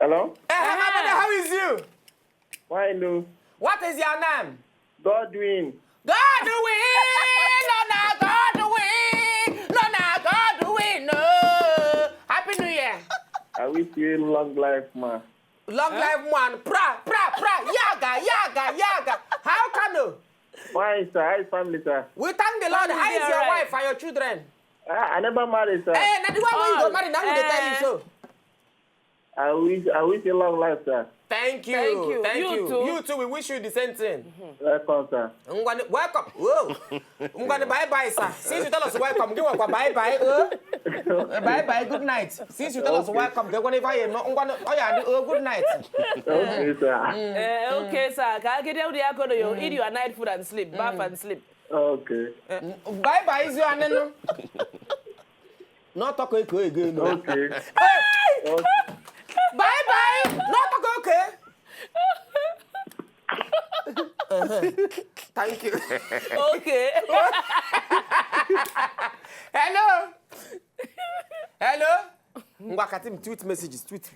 Hello? Hey, my brother, how is you? Hello. What is your name? Godwin. Godwin! Godwin! No! Happy New Year! I wish you long life, man. Long life, man. Pra! Yaga! How KANO? Fine, sir. Hi, family, sir. We thank the Lord. How is your wife and your children? I never married, sir. Hey, now the one when you got married, now they tell you so. I wish you long life, sir. Thank you. You too. You too. We wish you the same thing. Welcome, sir. Welcome. Whoa. I'm going to bye-bye, sir. Since you tell us welcome, give us a bye-bye. Bye-bye, good night. Since you tell us welcome, they're going to buy you. Good night. Okay, sir. Okay, sir. Can get out there, go you eat your night food and sleep, bath and sleep. Okay. Bye-bye, is your name? Not talk again. Okay. Bye-bye. Not talk okay. Thank you. Okay. Hello. Mbakatim tweet messages. Tweet.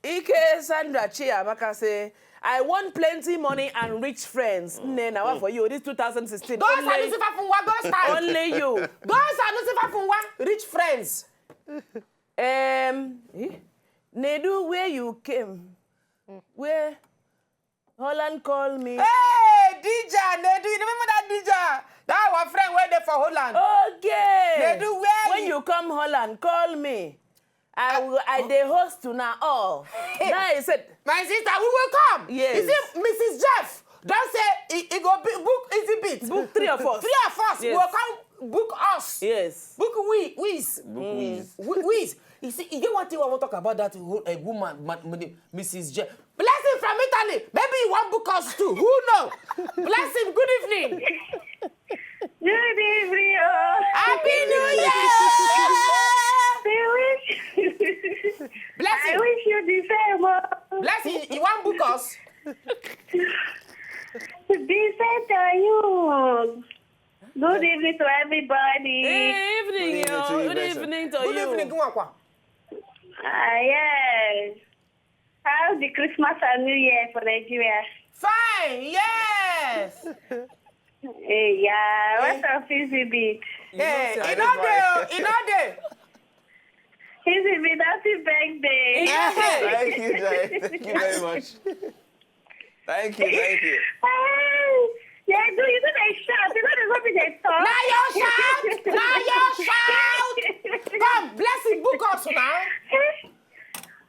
Ike Sandra Chiamaka say, I want plenty money and rich friends. Now what for you? This 2016. Those are Lucifer Funwa. Only you. Those are Lucifer Funwa. Rich friends. Nedu, where you came? Where? Holland called me. Hey, Dija, Nedu, you remember that Dija? That our friend went there for Holland. Okay. Nedu, where when you come Holland, call me. I dey host to now all. Now I said, my sister, we will come. Yes. You see, Mrs. Jeff, don't say he go book easy bit. Book 3 of us. 3 of us. Yes. Will come book us. Yes. Book Wiz. Wiz. You see, you get one thing I want to talk about that woman, Mrs. Jeff. Blessing from Italy. Maybe you want book us too. Who knows? Blessing, good evening. Good evening, oh. Happy New Year! Blessing. I wish you the same, oh. Blessing, you want book us? The same to you. Good evening to everybody. Evening, yo. Good evening to you. Good evening, Gwakwa. Yes. How's the Christmas and New Year for Nigeria? Fine, yes. Yeah, what's up, Easy Beat? Hey, in all day. Easy Beat, happy birthday. Thank you, Jai. Thank you very much. Thank you. Yeah, do you know they shout? You know they're hoping they talk. Now your shout. Come, Blessing, book us now.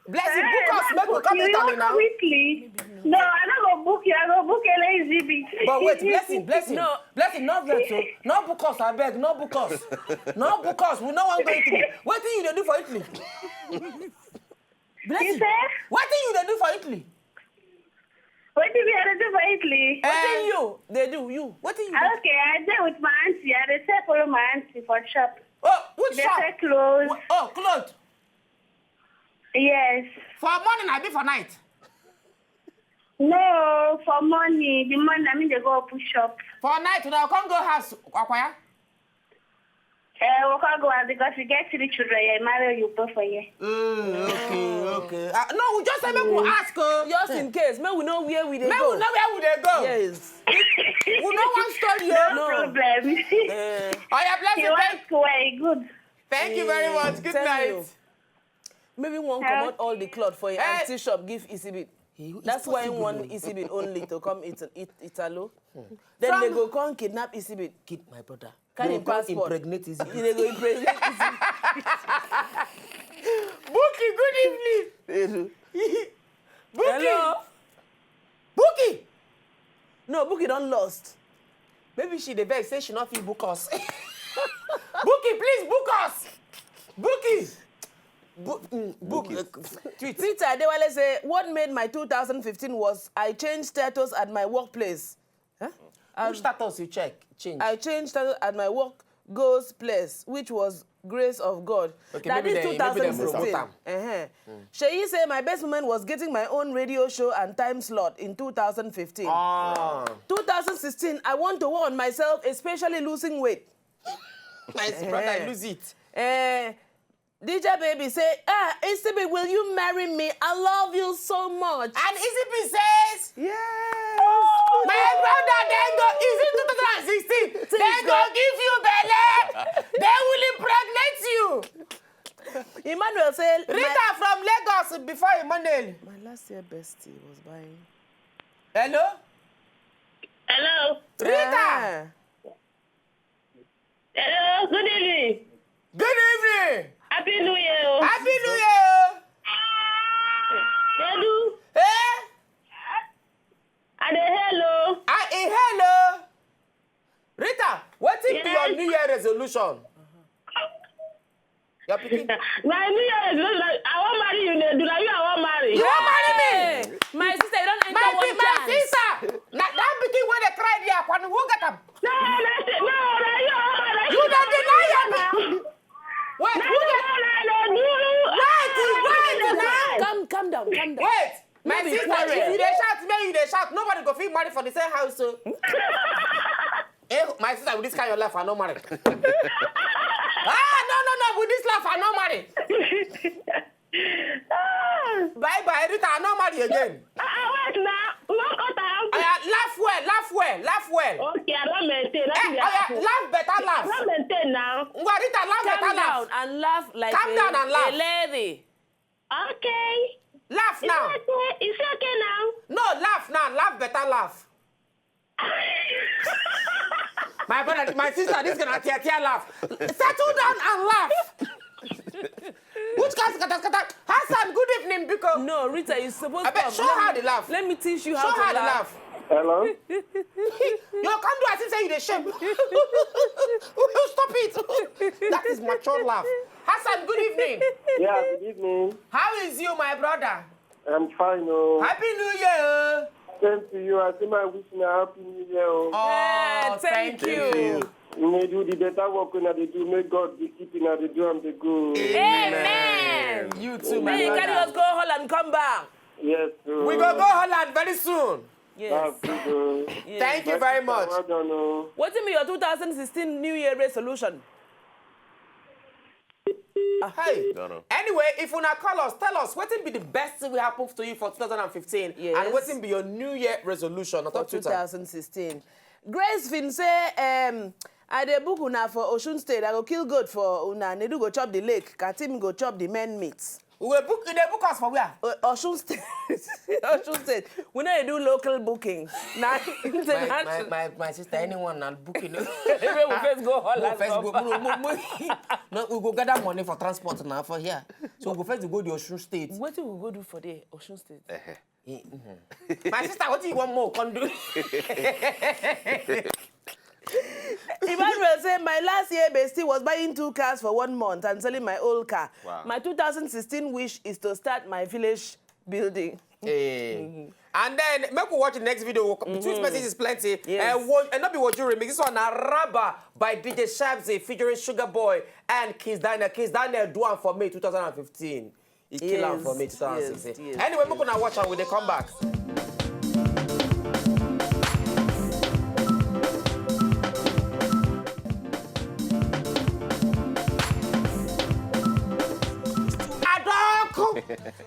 Blessing, book us. Make we come Italy now. Weekly. No, I'm not going to book you. I'm going to book a lazy beat. But wait, Blessing. No, Blessing, not that so. No book us, I beg. No book us. No book us. We no one go Italy. What thing you do for Italy? Blessing. You say? What thing you do for Italy? What do we have to do for Italy? What thing you? They do, you. What thing you do? Okay, I did with my auntie. I did follow my auntie for shop. Oh, which They shop? sell clothes. Oh, clothes. Yes. For morning, I be for night. No, for money. The money, I mean, they go push up. For night, now come go house. Akwaya. We can't go out because we get 3 children. I marry you both for you. Okay. No, we just say make we ask. Just in case. May we know where we dey May go. we know where we dey go. Yes. We know one story. No problem. Oh, yeah, Blessing. You want square, good. Thank you very much. Good Thank night. you. Maybe one come out all the cloth for your auntie shop, give Isibit. That's why one Isibit only to come eat Italo. Then they go come kidnap Isibit. Kid, my brother. Carry passport. Impregnate Isibit. They go impregnate Isibit. Bookie, good evening. Bookie. Hello? Bookie. No, Bookie don't lost. Maybe she the vex say she not fit book us. Bookie, please book us. Bookie. Tweet. Twitter, Adewale say, what made my 2015 was I changed status at my workplace. Huh? Which status you change? I changed status at my work goes place, which was grace of God. Okay, that maybe is 2016. Sheyi say my best moment was getting my own radio show and time slot in 2015. 2016, I want to work on myself, especially losing weight. My brother, lose it. DJ Baby say, Isibi, will you marry me? I love you so much. And Isibi says, Yes. my brother, then go, is it 2016? They go give you belly. They will impregnate you. Emmanuel said, Rita from Lagos before Emmanuel. my last year bestie was buying. Hello? Hello. Rita. Hello. Good evening. Good evening. Happy New Year. Happy New Year. Hello. Eh? And hello. Hello. Rita, what is your New Year resolution? You're picking. My New Year resolution, I want to marry you. Do like you, I want to marry. You want to marry me? My sister, you don't enter one My chance. sister. That picking when they cried here. Who get them? No, that's it. No, that's you. You don't deny it. Wait, who get? Wait, Calm down. wait. My be sister, quarrel. if you dey shout, me you dey shout. Nobody go feel married for the same house. So. My sister, with this kind of life, I no marry. No. With this life, I no marry. Bye, Rita, I no marry again. Wait now. Laugh well. Okay, I don't maintain. Laugh better, laugh. I don't maintain now. Rita, laugh better, Calm laugh. down and laugh like Calm down and laugh. a lady. Okay. Laugh now. Is it okay now? No, laugh now. Laugh better, laugh. My brother, my sister, this gonna tear laugh. Settle down and laugh. Which cast Hassan, good evening, because No, Rita, you're supposed to show her the laugh. Let me teach you Show how to her the laugh. laugh. Hello? You come do as if say you the shame. Stop it. That is mature laugh. Hassan, good evening. Yeah, good evening. How is you, my brother? I'm fine. Oh. Happy New Year. Same to you. I say my wish now. Happy New Year. Oh. Yeah, thank you. May do the better work when they do. May God be keeping at the do and the good. Amen. You too, my Hey, brother. carry us go Holland, come back. Yes, sir. We go Holland very soon. Yes. That's good. Thank you very much. Well done, oh. What's in your 2016 New Year resolution? Hey. No. Anyway, if you not call us, tell us what will be the best thing will happen to you for 2015, Yes. and what will be your New Year resolution on For Twitter. 2016. Grace Finn say, I dey book una for Osun State. I go kill goat for una. Nedu go chop the lake. Katim go chop the men meat. We will book. They book us for where? Osun State. Osun State. We know you do local booking. Now international. My sister, anyone not booking. We first go Holland. No, we go gather money for transport now for here. So we go first go to Osun State. What do we go do for the Osun State? My sister, what do you want more? Can do. Emmanuel said, my last year bestie was buying 2 cars for 1 month and selling my old car. Wow. My 2016 wish is to start my village building. And then make we watch the next video. Tweet message is plenty. Yes. And not be what you remix. This one Araba by DJ Shabzy featuring Sugar Boy and Kiss Daniel. Kiss Daniel do one for me 2015. He kill am for me 2016. Yes. Anyway, we're gonna watch her when they come back.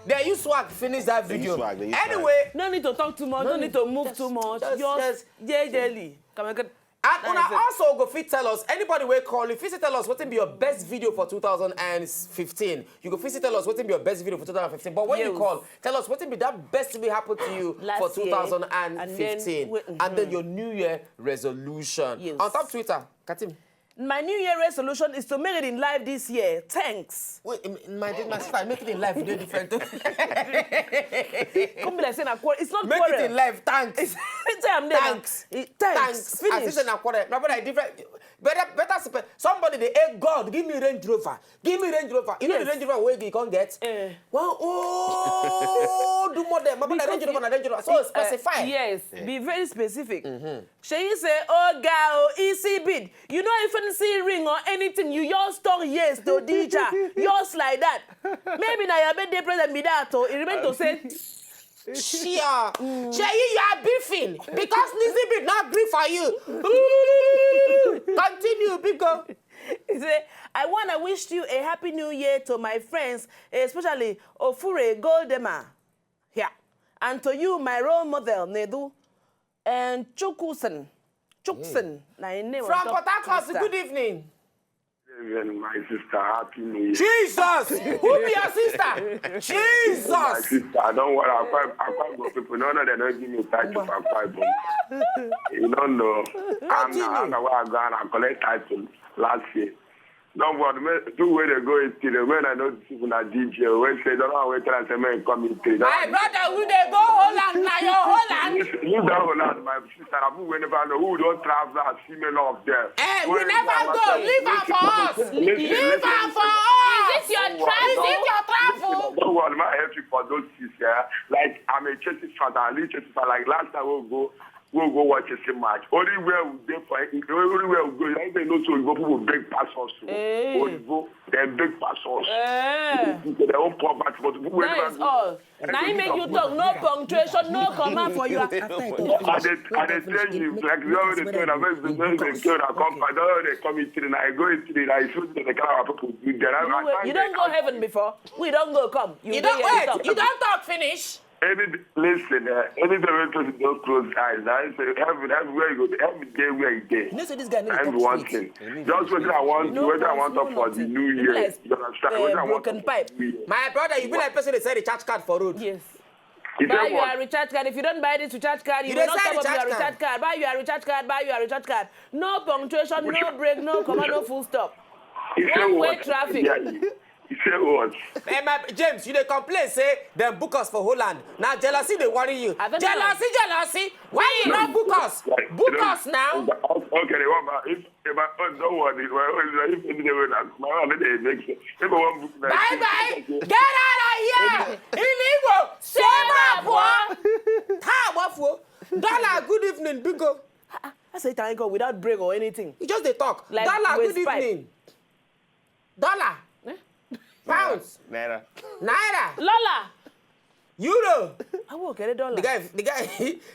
They use swag finish that video. They use Anyway, No need to talk too much. No need to move too much. Just jelly. Come on. and una also go fit tell us, anybody will call, if you tell us what will be your best video for 2015, you go fit tell us what will be your best video for 2015. But when you call, tell us what will be that best thing will happen to you for 2015. And then your New Year resolution. Yes. On top Twitter, Katim. My New Year resolution is to make it in life this year. Thanks. Wait, my sister, make it in life, very different. Come be like saying a quarrel. It's not Make quarrel. it in life, thanks. It's I'm there. Thanks. Thanks. Finish. As if my brother, different. Better somebody they hey God, give me Range Rover. Give me Range Rover. You know the Range Rover where you can't get. Well, do more than my brother Range Rover and Range Rover. So specify. Yes, be very specific. She say, oh girl, easy bid. You know if you see ring or anything, you just talk yes to DJ. Yours like that. Maybe now your birthday present be that or it remain to say. Sure. You are beefing because Lizzie did not grieve for you. Continue, because. He say, I want to wish you a happy new year to my friends, especially Ofure Goldema. Yeah. And to you, my role model, Nedu, and Chuksen. From Port-HARCOUrt, good evening. My sister, happy new year. Jesus! Who be your sister? My Jesus! sister, don't worry, I quite go people. No, they don't give me title for 5 months. You don't know. I'm the way I go and I collect title last year. Don't worry, 2 ways to go is still when I know people are DJ, when say, don't know, wait till I say, man, come in. My brother, will they go Holland? Now you're Holland. You don't Holland, my sister. I will never know who don't travel and see me love there. Hey, we never go. Leave her for us. Leave her for us. Is this your travel? Is it your travel? Don't worry, I help you for those things, yeah. Like, I'm a Chelsea fan, I leave Chelsea fan. Like, last time we'll go watch a match. Only where we go, only where we go, they know so people will big pass us. Only go, they big pass us. They don't pour back, but that is all. Now you make you talk, no punctuation, no comma for you. I tell you, like, you know, they tell they come in today, I go in today, I show the kind of people do there. You don't go heaven before. We don't go come. You don't wait. You don't talk finish. Listen, any time you don't close eyes, I say, everywhere you go, every day where you get. You know, so this guy needs Everyone thing. Just what I want, whether I want to for the new year. You understand? Broken pipe. My brother, you be like person that sell the charge card for road. Yes. Buy your recharge card. If you don't buy this recharge card, you will not top up your recharge card. Buy your recharge card. Buy your recharge card. No punctuation, no break, no comma, no full stop. One-way traffic. You say what? Hey, James, you dey complain say them book us for Holland. Now jealousy they worry you. Jealousy. Why you not book us? Book us now. Okay, if don't worry, Bye. Get out of here. Illegal. Save up, boy. How Dollar, good evening, Bingo. I say thank God without break or anything. You just they talk. Like Dollar, good evening. Dollar. Pounds. Naira. Lola. Euro. I will get $1.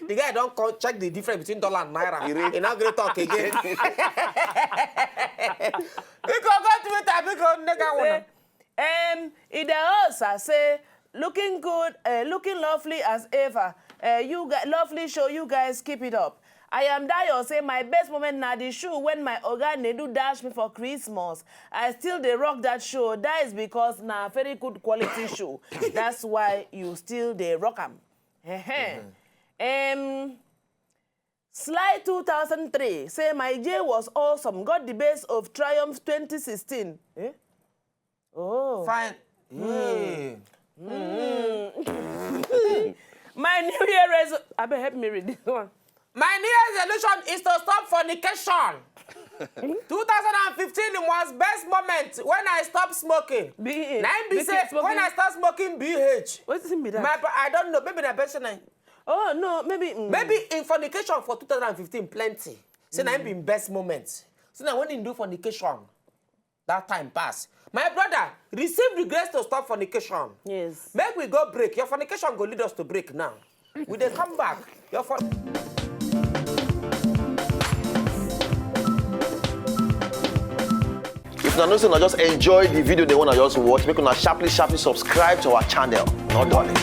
The guy don't check the difference between dollar and naira. He not gonna talk again. In the house, I say, looking good, looking lovely as ever. You guys, lovely show. You guys keep it up. I am Dayo say my best moment na the show when my oga Nedu dash me for Christmas. I still dey rock that show. That is because na very good quality show. That's why you still dey rock am. Sly 2003 say my J was awesome. Got the best of Triumph 2016. Oh. Fine. My New Year resolution. I better help me read this one. My New Year's resolution is to stop fornication. 2015 was best moment when I stopped smoking. BH. When I start smoking BH. What's it mean that? I don't know. Maybe the person. Oh no, maybe. Maybe in fornication for 2015 plenty. So now be best moment. So now when you do fornication, that time pass. My brother, receive the grace to stop fornication. Yes. Make we go break. Your fornication go lead us to break now. We dey come back. If you know, just enjoy the video they want to just watch, make una sharply subscribe to our channel. Not darling.